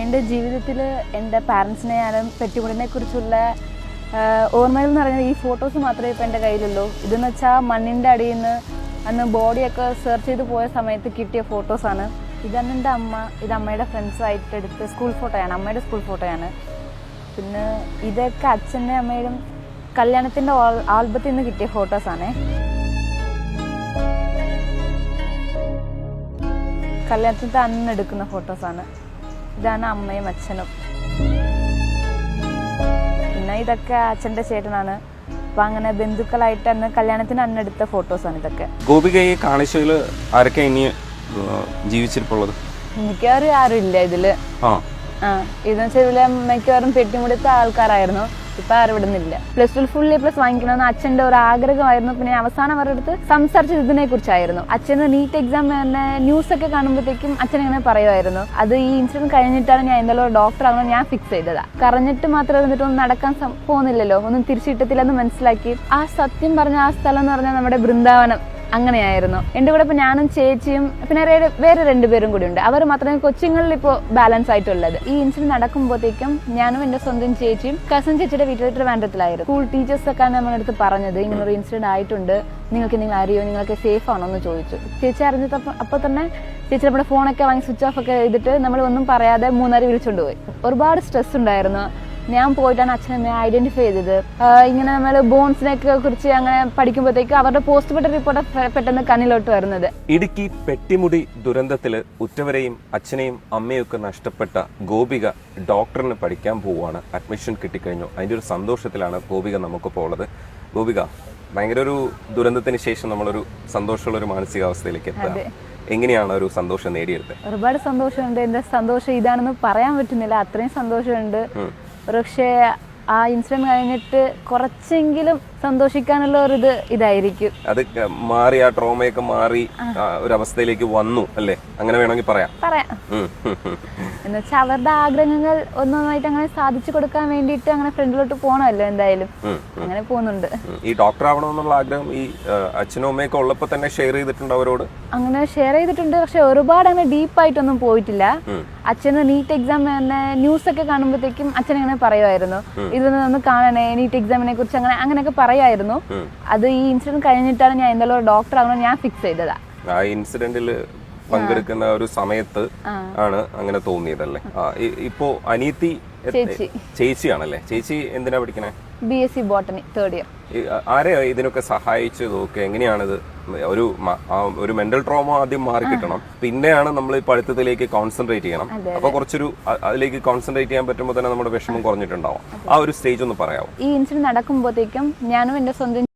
എൻ്റെ ജീവിതത്തിൽ എൻ്റെ പാരൻസിനെ ഞാനും പെട്ടിമുടിനെ കുറിച്ചുള്ള ഓർമ്മകൾ എന്ന് പറയുന്നത് ഈ ഫോട്ടോസ് മാത്രമേ ഇപ്പോൾ എൻ്റെ കയ്യിലുള്ളൂ. ഇതെന്ന് വെച്ചാൽ മണ്ണിൻ്റെ അടിയിൽ നിന്ന് അന്ന് ബോഡിയൊക്കെ സെർച്ച് ചെയ്ത് പോയ സമയത്ത് കിട്ടിയ ഫോട്ടോസാണ്. ഇതാണ് എൻ്റെ അമ്മ. ഇത് അമ്മയുടെ ഫ്രണ്ട്സായിട്ട് എടുത്ത സ്കൂൾ ഫോട്ടോയാണ്, അമ്മയുടെ സ്കൂൾ ഫോട്ടോയാണ്. പിന്നെ ഇതൊക്കെ അച്ഛൻ്റെ അമ്മയുടെയും കല്യാണത്തിൻ്റെ ആൽബത്തിൽ നിന്ന് കിട്ടിയ ഫോട്ടോസാണ്. കല്യാണത്തിൻ്റെ അന്ന് എടുക്കുന്ന ഫോട്ടോസാണ്. ഇതാണ് അമ്മയും അച്ഛനും. പിന്നെ ഇതൊക്കെ അച്ഛൻ്റെ ചേട്ടനാണ്. അപ്പം അങ്ങനെ ബന്ധുക്കളായിട്ട് അന്ന് കല്യാണത്തിന് അന്നെടുത്ത ഫോട്ടോസാണ് ഇതൊക്കെ. ഗോപികയെ കാണിച്ചതിൽ ആരൊക്കെ ഇനി ജീവിച്ചിരിപ്പുള്ളത്? മിക്കവാറും ആരും ഇല്ല ഇതില്. ഇതെന്ന് വെച്ചാൽ മിക്കവാറും പെട്ടിമുടിത്ത ആൾക്കാരായിരുന്നു. ഇപ്പൊ ആരും ഇവിടെ നിന്നില്ല. +2 ഫുൾ A+ വാങ്ങിക്കണമെന്ന് അച്ഛൻ്റെ ഒരു ആഗ്രഹമായിരുന്നു. പിന്നെ അവസാനം അവരുടെ അടുത്ത് സംസാരിച്ചത് ഇതിനെ കുറിച്ചായിരുന്നു. അച്ഛന് നീറ്റ് എക്സാം തന്നെ ന്യൂസ് ഒക്കെ കാണുമ്പോഴത്തേക്കും അച്ഛൻ ഇങ്ങനെ പറയുമായിരുന്നു, അത് ഈ ഇൻസിഡന്റ് കഴിഞ്ഞിട്ടാണ് ഞാൻ എന്തായാലും ഡോക്ടർ ആകണം ഞാൻ ഫിക്സ് ചെയ്തതാ. കറഞ്ഞിട്ട് മാത്രം ഇരുന്നിട്ട് ഒന്നും നടക്കാൻ പോകുന്നില്ലല്ലോ, ഒന്നും തിരിച്ചിട്ടത്തില്ലെന്ന് മനസ്സിലാക്കി ആ സത്യം പറഞ്ഞ ആ സ്ഥലം എന്ന് പറഞ്ഞാൽ നമ്മുടെ ബൃന്ദാവനം അങ്ങനെയായിരുന്നു. എൻ്റെ കൂടെ ഇപ്പൊ ഞാനും ചേച്ചിയും പിന്നെ വേറെ 2 പേരും കൂടി ഉണ്ട്. അവർ മാത്രമേ കൊച്ചിങ്ങളിൽ ഇപ്പോൾ ബാലൻസ് ആയിട്ടുള്ളത്. ഈ ഇൻസിഡന്റ് നടക്കുമ്പോഴത്തേക്കും ഞാനും എൻ്റെ സ്വന്തം ചേച്ചിയും കസിൻ ചേച്ചിയുടെ വീട്ടിൽ ട്രിവാൻഡ്രത്തിലായിരുന്നു. സ്കൂൾ ടീച്ചേഴ്സ് ഒക്കെ നമ്മുടെ അടുത്ത് പറഞ്ഞത് ഇങ്ങനൊരു ഇൻസിഡന്റ് ആയിട്ടുണ്ട്, നിങ്ങൾ അറിയോ, നിങ്ങൾക്ക് സേഫ് ആണോ എന്ന് ചോദിച്ചു. ചേച്ചി അറിഞ്ഞപ്പോൾ അപ്പോൾ തന്നെ ചേച്ചി നമ്മുടെ ഫോണൊക്കെ വാങ്ങി സ്വിച്ച് ഓഫ് ഒക്കെ ചെയ്തിട്ട് നമ്മൾ ഒന്നും പറയാതെ 3 വിളിച്ചുകൊണ്ട് പോയി. ഒരുപാട് സ്ട്രെസ് ഉണ്ടായിരുന്നു. ഞാൻ പോയിട്ടാണ് അച്ഛനമ്മയെ ഐഡന്റിഫൈ ചെയ്തത്. ഇങ്ങനെ നമ്മൾ ബോൺസിനെയൊക്കെ കുറിച്ച് അങ്ങനെ പഠിക്കുമ്പോഴത്തേക്ക് അവരുടെ പോസ്റ്റ്മോർട്ടം റിപ്പോർട്ട് പെട്ടെന്ന് കണ്ണിലോട്ട് വരുന്നത്. ഇടുക്കി പെട്ടിമുടി ദുരന്തത്തിൽ ഉറ്റവരെയും അച്ഛനെയും അമ്മയും ഒക്കെ നഷ്ടപ്പെട്ട ഗോപിക ഡോക്ടറിന് പഠിക്കാൻ പോവുകയാണ്. അഡ്മിഷൻ കിട്ടിക്കഴിഞ്ഞു. അതിന്റെ ഒരു സന്തോഷത്തിലാണ് ഗോപിക നമുക്കിപ്പോൾ ഉള്ളത്. ഗോപിക, ഭയങ്കര ഒരു ദുരന്തത്തിന് ശേഷം നമ്മളൊരു സന്തോഷമുള്ള ഒരു മാനസികാവസ്ഥയിലേക്ക് എത്തുക. എങ്ങനെയാണ് ഒരു സന്തോഷം നേടിയെടുത്തത്? ഒരുപാട് സന്തോഷമുണ്ട്. എന്റെ സന്തോഷം ഇതാണെന്ന് പറയാൻ പറ്റുന്നില്ല, അത്രയും സന്തോഷമുണ്ട്. പക്ഷേ ആ ഇൻസിഡന്റ് കഴിഞ്ഞിട്ട് കുറച്ചെങ്കിലും സന്തോഷിക്കാനുള്ള ഒരു ഇതായിരിക്കും. അത് മാറി, ആ ട്രോമയൊക്കെ മാറി ഒരു അവസ്ഥയിലേക്ക് വന്നു അല്ലേ, അങ്ങനെ വേണമെങ്കിൽ പറയാം. എന്നുവെച്ചാൽ അവരുടെ ആഗ്രഹങ്ങൾ ഒന്നൊന്നായിട്ട് അങ്ങനെ സാധിച്ചു കൊടുക്കാൻ വേണ്ടിയിട്ട് അങ്ങനെ ഫ്രണ്ടിലോട്ട് പോകണമല്ലോ, എന്തായാലും അങ്ങനെ പോകുന്നുണ്ട്. ഈ ഡോക്ടർ ആവണമെന്നുള്ള ആഗ്രഹം ഈ അച്ഛനും അമ്മയൊക്കെ ഉള്ളപ്പോ തന്നെ ഷെയർ ചെയ്തിട്ടുണ്ട് അവരോട്? അങ്ങനെ ഷെയർ ചെയ്തിട്ടുണ്ട്, പക്ഷെ ഒരുപാട് അങ്ങനെ ഡീപ്പായിട്ടൊന്നും പോയിട്ടില്ല. അച്ഛന് നീറ്റ് എക്സാം തന്നെ ന്യൂസ് ഒക്കെ കാണുമ്പോഴത്തേക്കും അച്ഛൻ അങ്ങനെ പറയുമായിരുന്നു, ഇതൊന്ന് കാണണേ, നീറ്റ് എക്സാമിനെ കുറിച്ച് അങ്ങനെയൊക്കെ പറയായിരുന്നു. അത് ഈ ഇൻസിഡന്റ് കഴിഞ്ഞിട്ടാണ് ഞാൻ എന്തായാലും ഡോക്ടർ ആകണം ഞാൻ ഫിക്സ് ചെയ്തതാ. ആ ഇൻസിഡന്റില് പങ്കെടുക്കുന്ന ഒരു സമയത്ത് ആണ് അങ്ങനെ തോന്നിയതല്ലേ. ഇപ്പോ അനിയത്തി ചേച്ചിയാണല്ലേ? ചേച്ചി എന്തിനാ പഠിക്കണേ? BSc botany 3rd year. ആരെയാ ഇതിനൊക്കെ സഹായിച്ചത്? എങ്ങനെയാണിത്? ഒരു മെന്റൽ ട്രോമ ആദ്യം മാറി കിട്ടണം, പിന്നെയാണ് നമ്മൾ ഈ പഠിത്തത്തിലേക്ക് കോൺസെൻട്രേറ്റ് ചെയ്യണം. അപ്പൊ കുറച്ചൊരു അതിലേക്ക് കോൺസെൻട്രേറ്റ് ചെയ്യാൻ പറ്റുമ്പോൾ തന്നെ നമ്മുടെ വിഷമം കുറഞ്ഞിട്ടുണ്ടാവും. ആ ഒരു സ്റ്റേജ് ഒന്ന് പറയാമോ? ഈ ഇൻസിഡന്റ് നടക്കുമ്പോഴത്തേക്കും ഞാനും എന്റെ സ്വന്തം